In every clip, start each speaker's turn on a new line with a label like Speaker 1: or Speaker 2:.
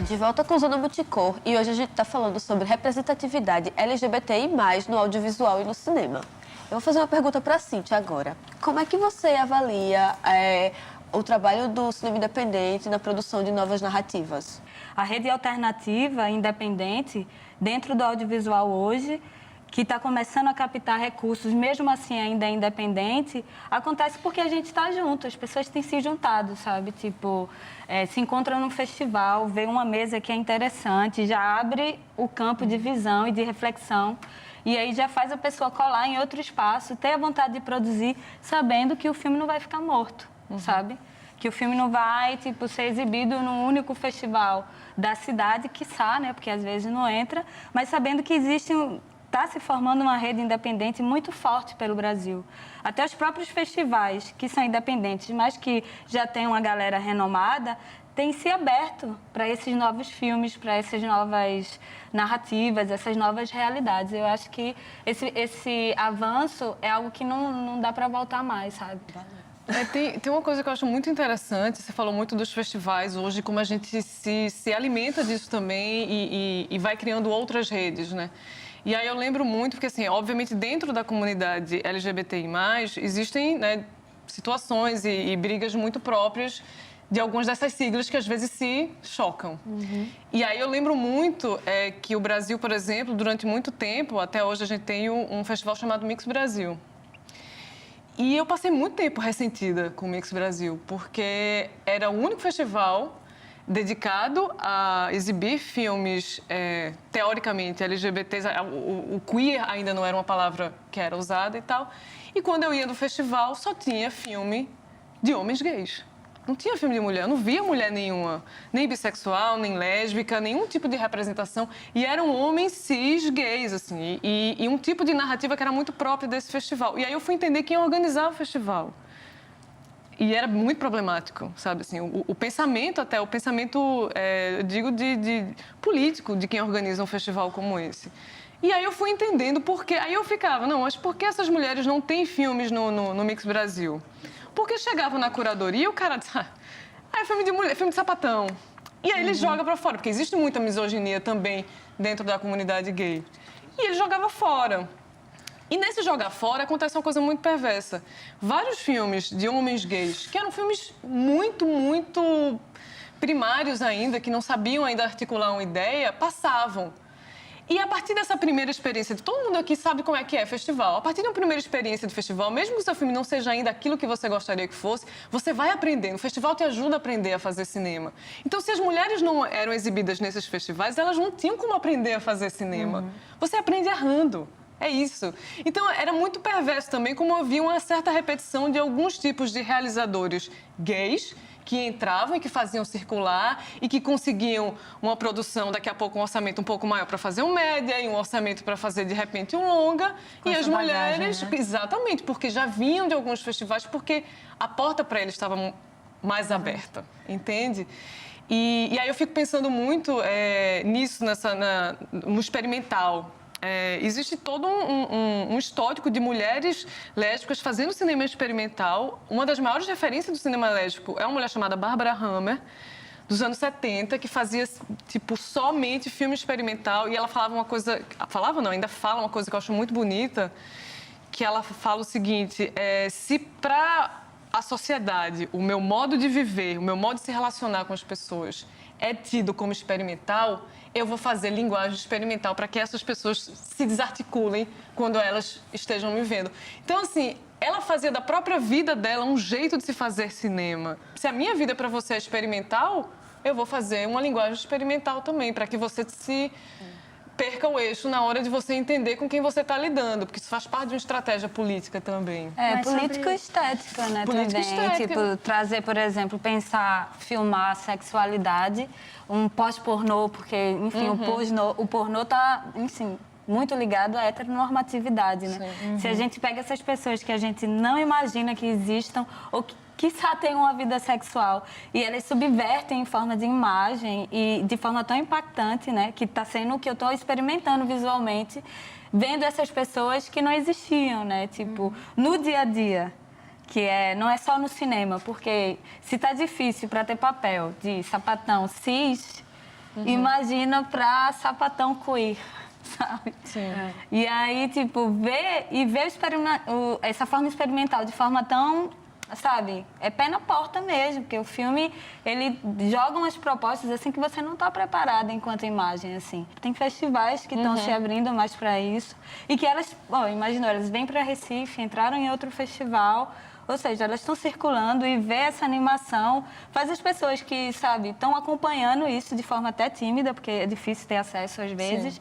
Speaker 1: De volta com Zona Multicor e hoje a gente está falando sobre representatividade LGBTI+, no audiovisual e no cinema. Eu vou fazer uma pergunta para a Cíntia agora. Como é que você avalia o trabalho do cinema independente na produção de novas narrativas?
Speaker 2: A rede alternativa independente dentro do audiovisual hoje, que está começando a captar recursos, mesmo assim ainda é independente, acontece porque a gente está junto, as pessoas têm se juntado, sabe? Tipo, se encontram num festival, vê uma mesa que é interessante, já abre o campo de visão e de reflexão, e aí já faz a pessoa colar em outro espaço, ter a vontade de produzir, sabendo que o filme não vai ficar morto, sabe? Que o filme não vai, tipo, ser exibido num único festival da cidade, quiçá, né? Porque às vezes não entra, mas sabendo que está se formando uma rede independente muito forte pelo Brasil. Até os próprios festivais, que são independentes, mas que já tem uma galera renomada, têm se aberto para esses novos filmes, para essas novas narrativas, essas novas realidades. Eu acho que esse avanço é algo que não dá para voltar mais, sabe?
Speaker 3: Tem uma coisa que eu acho muito interessante, você falou muito dos festivais hoje, como a gente se alimenta disso também e vai criando outras redes, né? E aí eu lembro muito, porque assim, obviamente dentro da comunidade LGBTI+, existem, né, situações e brigas muito próprias de algumas dessas siglas que às vezes se chocam. E aí eu lembro muito que o Brasil, por exemplo, durante muito tempo, até hoje a gente tem um festival chamado Mix Brasil. E eu passei muito tempo ressentida com o Mix Brasil, porque era o único festival dedicado a exibir filmes, teoricamente, LGBTs. O queer ainda não era uma palavra que era usada e tal. E quando eu ia no festival, só tinha filme de homens gays. Não tinha filme de mulher, eu não via mulher nenhuma, nem bissexual, nem lésbica, nenhum tipo de representação. E eram homens cis gays, assim, e um tipo de narrativa que era muito própria desse festival. E aí eu fui entender quem organizava o festival. E era muito problemático, sabe, assim, o pensamento até, o pensamento, eu digo, de político de quem organiza um festival como esse. E aí eu fui entendendo por quê. Aí eu ficava, não, mas por que essas mulheres não têm filmes no Mix Brasil? Porque chegava na curadoria e o cara disse, é filme de mulher, filme de sapatão. E aí ele joga pra fora, porque existe muita misoginia também dentro da comunidade gay. E ele jogava fora. E nesse jogar fora acontece uma coisa muito perversa. Vários filmes de homens gays, que eram filmes muito, muito primários ainda, que não sabiam ainda articular uma ideia, passavam. E a partir dessa primeira experiência, todo mundo aqui sabe como é que é festival. A partir da primeira experiência de festival, mesmo que o seu filme não seja ainda aquilo que você gostaria que fosse, você vai aprendendo. O festival te ajuda a aprender a fazer cinema. Então, se as mulheres não eram exibidas nesses festivais, elas não tinham como aprender a fazer cinema. Você aprende errando. É isso. Então, era muito perverso também como havia uma certa repetição de alguns tipos de realizadores gays que entravam e que faziam circular e que conseguiam uma produção, daqui a pouco um orçamento um pouco maior para fazer um média e um orçamento para fazer, de repente, um longa.
Speaker 2: Com
Speaker 3: e as mulheres,
Speaker 2: bagagem, né?
Speaker 3: Exatamente, porque já vinham de alguns festivais, porque a porta para eles estava mais aberta, entende? E aí eu fico pensando muito nisso, no experimental. Existe todo um histórico de mulheres lésbicas fazendo cinema experimental. Uma das maiores referências do cinema lésbico é uma mulher chamada Barbara Hammer, dos anos 70, que fazia, tipo, somente filme experimental. E ela falava uma coisa... Falava não, ainda fala uma coisa que eu acho muito bonita, que ela fala o seguinte, se para a sociedade, o meu modo de viver, o meu modo de se relacionar com as pessoas é tido como experimental, eu vou fazer linguagem experimental para que essas pessoas se desarticulem quando elas estejam me vendo. Então, assim, ela fazia da própria vida dela um jeito de se fazer cinema. Se a minha vida para você é experimental, eu vou fazer uma linguagem experimental também, para que você se perca o eixo na hora de você entender com quem você está lidando, porque isso faz parte de uma estratégia política também.
Speaker 2: Político-estética, né,
Speaker 3: Político-estética.
Speaker 2: também. Tipo, trazer, por exemplo, pensar, filmar a sexualidade, um pós-pornô, porque, enfim, o pornô tá, enfim, muito ligado à heteronormatividade, né? Se a gente pega essas pessoas que a gente não imagina que existam, ou que quiçá tenham uma vida sexual, e elas subvertem em forma de imagem e de forma tão impactante, né? Que está sendo o que eu estou experimentando visualmente, vendo essas pessoas que não existiam, né? Tipo, no dia a dia, que não é só no cinema, porque se tá difícil para ter papel de sapatão cis, imagina pra sapatão queer, sabe?
Speaker 3: Sim.
Speaker 2: E aí, tipo, ver essa forma experimental de forma tão, sabe, é pé na porta mesmo, porque o filme, ele joga umas propostas assim que você não está preparada enquanto imagem, assim. Tem festivais que estão se abrindo mais para isso e que elas, imaginou, elas vêm para Recife, entraram em outro festival, ou seja, elas estão circulando e ver essa animação faz as pessoas que, sabe, estão acompanhando isso de forma até tímida, porque é difícil ter acesso às vezes,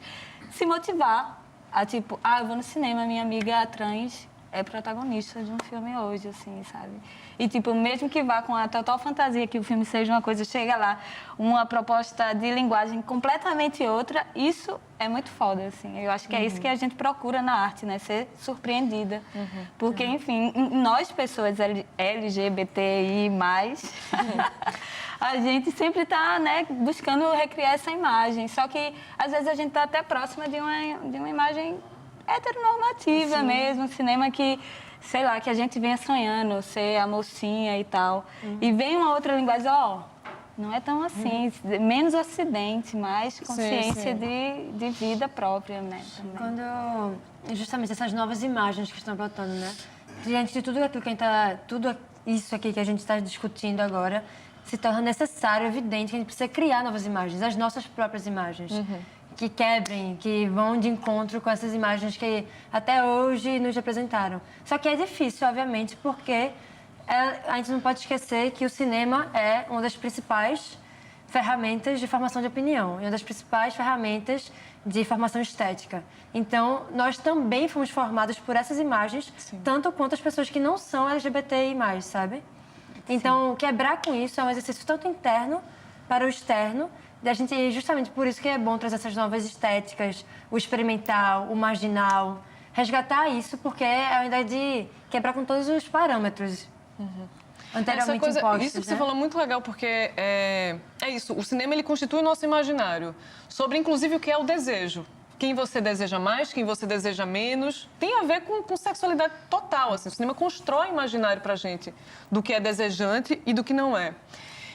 Speaker 2: se motivar a, tipo, eu vou no cinema, minha amiga trans é protagonista de um filme hoje, assim, sabe? E, tipo, mesmo que vá com a total fantasia que o filme seja uma coisa, chega lá, uma proposta de linguagem completamente outra, isso é muito foda, assim. Eu acho que é isso que a gente procura na arte, né? Ser surpreendida. Porque, enfim, nós, pessoas LGBTI+, a gente sempre está, né, buscando recriar essa imagem. Só que, às vezes, a gente está até próxima de uma imagem heteronormativa mesmo, um cinema que, sei lá, que a gente venha sonhando, ser a mocinha e tal. E vem uma outra linguagem, não é tão assim, menos ocidente, mais consciência de vida própria, né? Também.
Speaker 4: Quando, justamente, essas novas imagens que estão brotando, né? Diante de tudo aquilo que a gente tá, tudo isso aqui que a gente está discutindo agora, se torna necessário, evidente, que a gente precisa criar novas imagens, as nossas próprias imagens. Que quebrem, que vão de encontro com essas imagens que até hoje nos representaram. Só que é difícil, obviamente, porque a gente não pode esquecer que o cinema é uma das principais ferramentas de formação de opinião e uma das principais ferramentas de formação estética. Então, nós também fomos formados por essas imagens, tanto quanto as pessoas que não são LGBTI+, sabe? Então, quebrar com isso é um exercício tanto interno para o externo, da gente, justamente por isso que é bom trazer essas novas estéticas, o experimental, o marginal, resgatar isso, porque é a ideia de quebrar com todos os parâmetros anteriormente impostos.
Speaker 3: Isso que você falou é muito legal, porque é isso, o cinema ele constitui o nosso imaginário, sobre inclusive o que é o desejo. Quem você deseja mais, quem você deseja menos, tem a ver com sexualidade total. Assim, o cinema constrói imaginário pra gente do que é desejante e do que não é.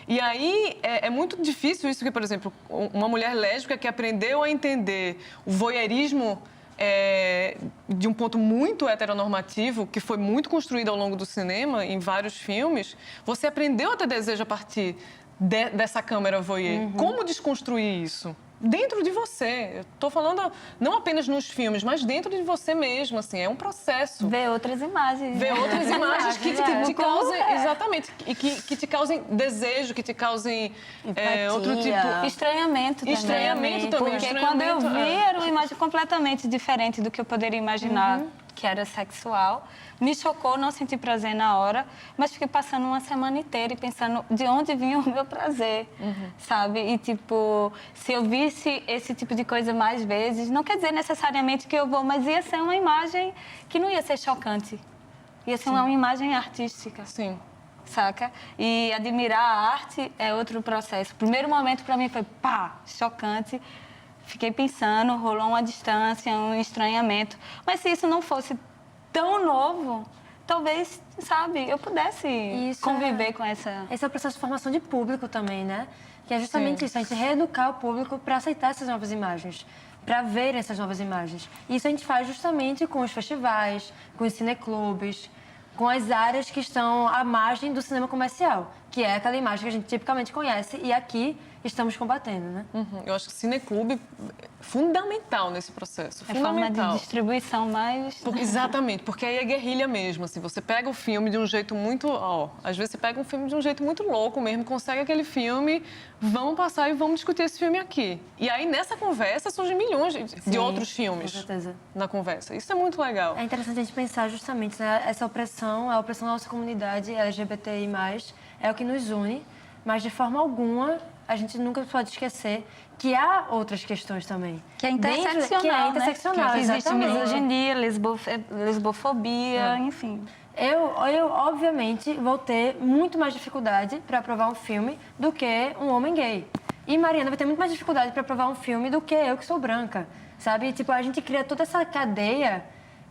Speaker 3: E aí, é muito difícil isso que, por exemplo, uma mulher lésbica que aprendeu a entender o voyeurismo de um ponto muito heteronormativo, que foi muito construído ao longo do cinema, em vários filmes, você aprendeu a ter desejo a partir dessa câmera voyeur. Como desconstruir isso? Dentro de você. Eu estou falando não apenas nos filmes, mas dentro de você mesmo, assim, é um processo.
Speaker 2: Ver outras imagens.
Speaker 3: Ver outras imagens que te causem, exatamente, e que te causem desejo, que te causem outro tipo...
Speaker 2: Estranhamento também.
Speaker 3: Estranhamento também.
Speaker 2: Porque quando eu vi, era uma imagem completamente diferente do que eu poderia imaginar que era sexual. Me chocou, não senti prazer na hora, mas fiquei passando uma semana inteira e pensando de onde vinha o meu prazer, sabe? E, tipo, se eu visse esse tipo de coisa mais vezes, não quer dizer necessariamente que eu vou, mas ia ser uma imagem que não ia ser chocante. Ia ser uma imagem artística.
Speaker 3: Sim.
Speaker 2: Saca? E admirar a arte é outro processo. O primeiro momento, para mim, foi chocante. Fiquei pensando, rolou uma distância, um estranhamento. Mas se isso não fosse tão novo, talvez, sabe, eu pudesse conviver com essa...
Speaker 4: Esse é o processo de formação de público também, né? Que é justamente isso, a gente reeducar o público para aceitar essas novas imagens, para ver essas novas imagens. E isso a gente faz justamente com os festivais, com os cineclubes, com as áreas que estão à margem do cinema comercial, que é aquela imagem que a gente tipicamente conhece e aqui estamos combatendo, né?
Speaker 3: Eu acho que o cineclube é fundamental nesse processo.
Speaker 2: É forma de distribuição mais...
Speaker 3: Exatamente, porque aí é guerrilha mesmo. Assim, você pega o filme de um jeito muito... às vezes você pega um filme de um jeito muito louco mesmo, consegue aquele filme, vamos passar e vamos discutir esse filme aqui. E aí, nessa conversa, surgem milhões de outros filmes na conversa. Isso é muito legal.
Speaker 4: É interessante a gente pensar justamente, né? Essa opressão, a opressão da nossa comunidade LGBTI+, é o que nos une, mas de forma alguma a gente nunca pode esquecer que há outras questões também.
Speaker 2: Que é interseccional,
Speaker 4: que é interseccional,
Speaker 2: né? Existe
Speaker 4: exatamente.
Speaker 2: misoginia, lesbofobia, enfim.
Speaker 4: Eu, obviamente, vou ter muito mais dificuldade para aprovar um filme do que um homem gay. E Mariana vai ter muito mais dificuldade para aprovar um filme do que eu, que sou branca, sabe? Tipo, a gente cria toda essa cadeia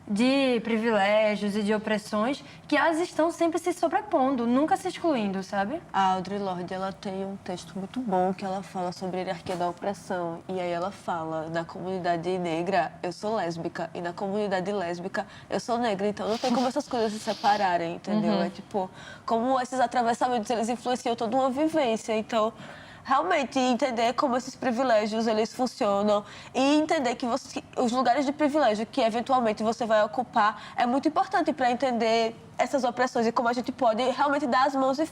Speaker 4: de privilégios e de opressões que elas estão sempre se sobrepondo, nunca se excluindo, sabe?
Speaker 1: A Audre Lorde, ela tem um texto muito bom que ela fala sobre a hierarquia da opressão. E aí ela fala, na comunidade negra, eu sou lésbica. E na comunidade lésbica, eu sou negra. Então não tem como essas coisas se separarem, entendeu? É tipo, como esses atravessamentos, eles influenciam toda uma vivência. Então, realmente entender como esses privilégios eles funcionam e entender que os lugares de privilégio que eventualmente você vai ocupar é muito importante para entender essas opressões e como a gente pode realmente dar as mãos e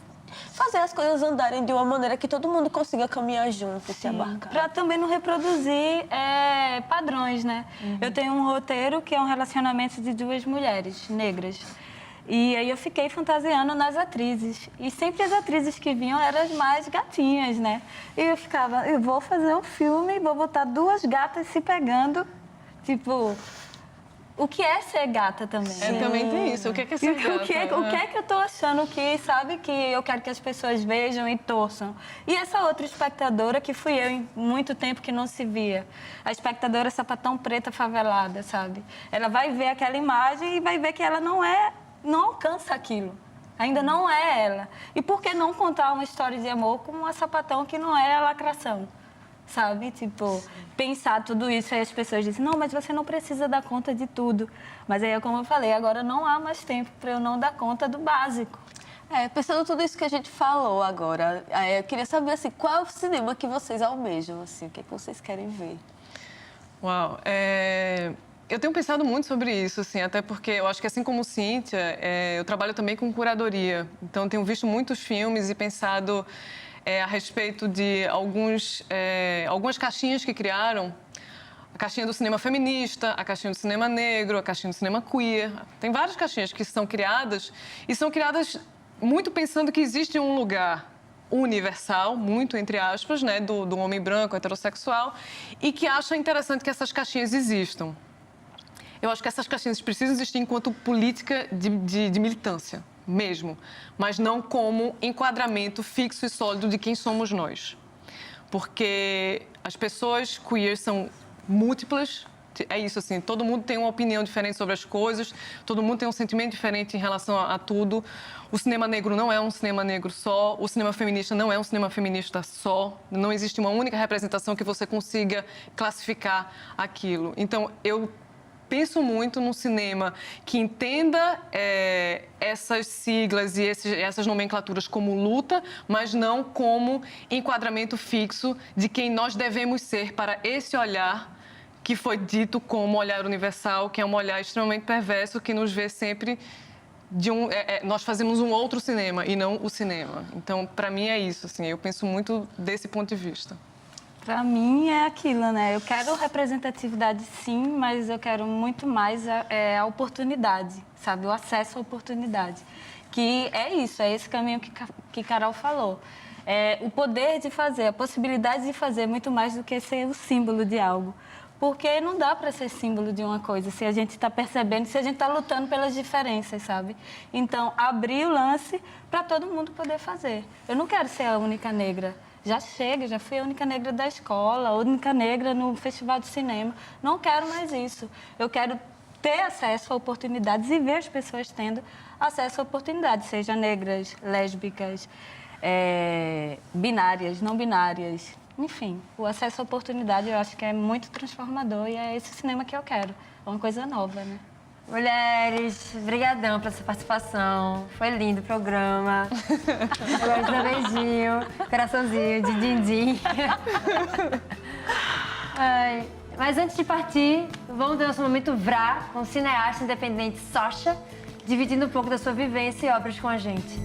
Speaker 1: fazer as coisas andarem de uma maneira que todo mundo consiga caminhar junto e se abarcar.
Speaker 2: Para também não reproduzir padrões, né? Eu tenho um roteiro que é um relacionamento de duas mulheres negras. E aí eu fiquei fantasiando nas atrizes. E sempre as atrizes que vinham eram as mais gatinhas, né? E eu ficava, eu vou fazer um filme, vou botar duas gatas se pegando. Tipo, o que é ser gata também?
Speaker 3: Também tem isso. O que é ser gata?
Speaker 2: O que é que eu tô achando que, sabe, que eu quero que as pessoas vejam e torçam? E essa outra espectadora, que fui eu em muito tempo que não se via. A espectadora sapatão preta favelada, sabe? Ela vai ver aquela imagem e vai ver que ela não alcança aquilo. Ainda não é ela. E por que não contar uma história de amor com uma sapatão que não é a lacração? Sabe? Tipo, pensar tudo isso. Aí as pessoas dizem, não, mas você não precisa dar conta de tudo. Mas aí, como eu falei, agora não há mais tempo para eu não dar conta do básico.
Speaker 1: Pensando tudo isso que a gente falou agora, eu queria saber, assim, qual é o cinema que vocês almejam, assim, o que é que vocês querem ver?
Speaker 3: Uau, eu tenho pensado muito sobre isso, assim, até porque eu acho que, assim como Cíntia, eu trabalho também com curadoria. Então, tenho visto muitos filmes e pensado a respeito de algumas caixinhas que criaram. A caixinha do cinema feminista, a caixinha do cinema negro, a caixinha do cinema queer. Tem várias caixinhas que são criadas e são criadas muito pensando que existe um lugar universal, muito entre aspas, né, do homem branco, heterossexual, e que acha interessante que essas caixinhas existam. Eu acho que essas caixinhas precisam existir enquanto política de militância, mesmo, mas não como enquadramento fixo e sólido de quem somos nós. Porque as pessoas queer são múltiplas, é isso, assim, todo mundo tem uma opinião diferente sobre as coisas, todo mundo tem um sentimento diferente em relação a tudo. O cinema negro não é um cinema negro só, o cinema feminista não é um cinema feminista só, não existe uma única representação que você consiga classificar aquilo. Então, eu penso muito num cinema que entenda essas siglas e essas nomenclaturas como luta, mas não como enquadramento fixo de quem nós devemos ser para esse olhar que foi dito como olhar universal, que é um olhar extremamente perverso, que nos vê sempre nós fazemos um outro cinema e não o cinema. Então, para mim é isso, assim, eu penso muito desse ponto de vista.
Speaker 2: Para mim é aquilo, né? Eu quero representatividade, sim, mas eu quero muito mais a oportunidade, sabe? O acesso à oportunidade. Que é isso, é esse caminho que Carol falou. O poder de fazer, a possibilidade de fazer muito mais do que ser o símbolo de algo. Porque não dá para ser símbolo de uma coisa se a gente está percebendo, se a gente está lutando pelas diferenças, sabe? Então, abrir o lance para todo mundo poder fazer. Eu não quero ser a única negra. Já chega, já fui a única negra da escola, a única negra no festival de cinema. Não quero mais isso. Eu quero ter acesso a oportunidades e ver as pessoas tendo acesso a oportunidades, seja negras, lésbicas, binárias, não binárias. Enfim, o acesso à oportunidade eu acho que é muito transformador e é esse cinema que eu quero. É uma coisa nova, né?
Speaker 4: Mulheres, brigadão pela sua participação. Foi lindo o programa. Agora de beijinho, coraçãozinho, de din-din. Mas antes de partir, vamos ter nosso momento VRA com o cineasta independente Sasha, dividindo um pouco da sua vivência e obras com a gente.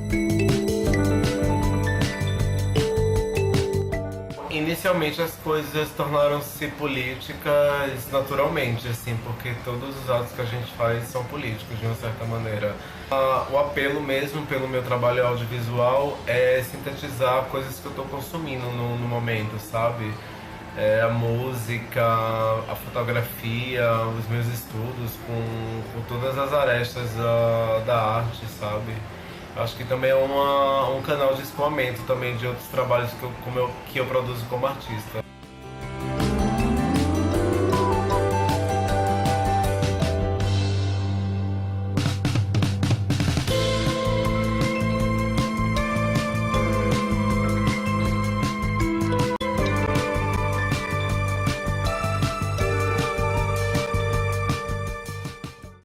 Speaker 5: Inicialmente as coisas tornaram-se políticas naturalmente, assim, porque todos os atos que a gente faz são políticos, de uma certa maneira. O apelo mesmo pelo meu trabalho audiovisual é sintetizar coisas que eu estou consumindo no momento, sabe? A música, a fotografia, os meus estudos com todas as arestas da arte, sabe? Acho que também é um canal de escoamento também de outros trabalhos que eu produzo como artista.